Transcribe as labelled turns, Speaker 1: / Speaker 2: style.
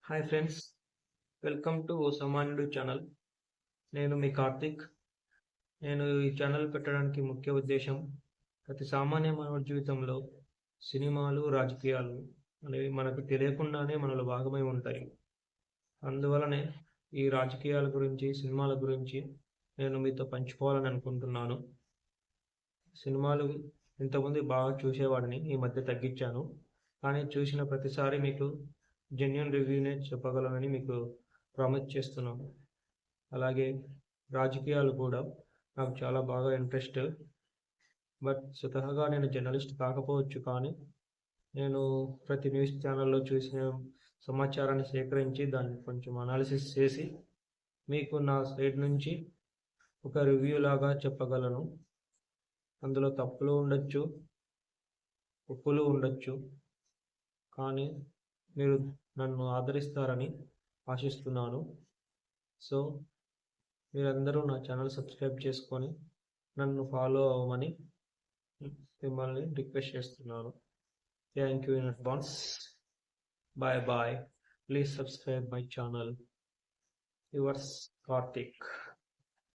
Speaker 1: Hi friends, welcome to ఓ సామాన్యుడు channel. నేను మీ కార్తిక్. నేను ఈ ఛానల్ పెట్టడానికి ముఖ్య ఉద్దేశం, ప్రతి సామాన్య మానవుడి జీవితంలో సినిమాలు, రాజకీయాలు అనేవి మనకు తెలియకుండానే మనలో భాగమై ఉంటాయి. అందువలనే ఈ రాజకీయాల గురించి, సినిమాల గురించి నేను మీతో పంచుకోవాలని అనుకుంటున్నాను. సినిమాలు ఇంతకుముందు బాగా చూసేవాడిని, ఈ మధ్య తగ్గించాను. కానీ చూసిన ప్రతిసారి మీకు జెన్యున్ రివ్యూనే చెప్పగలనని మీకు ప్రామిస్ చేస్తున్నాను. అలాగే రాజకీయాలు కూడా నాకు చాలా బాగా ఇంట్రెస్ట్. బట్ స్వతహాగా నేను జర్నలిస్ట్ కాకపోవచ్చు, కానీ నేను ప్రతి న్యూస్ ఛానల్లో చూసిన సమాచారాన్ని సేకరించి దాన్ని కొంచెం అనాలిసిస్ చేసి మీకు నా సైడ్ నుంచి ఒక రివ్యూ లాగా చెప్పగలను. అందులో తప్పులు ఉండొచ్చు, ఒప్పులు ఉండొచ్చు, కానీ మీరు నన్ను ఆదరిస్తారని ఆశిస్తున్నాను. సో మీరందరూ నా ఛానల్ సబ్స్క్రైబ్ చేసుకొని నన్ను ఫాలో అవ్వమని మిమ్మల్ని రిక్వెస్ట్ చేస్తున్నాను. Thank you in advance. Bye bye. Please subscribe my channel. Yours Karthik.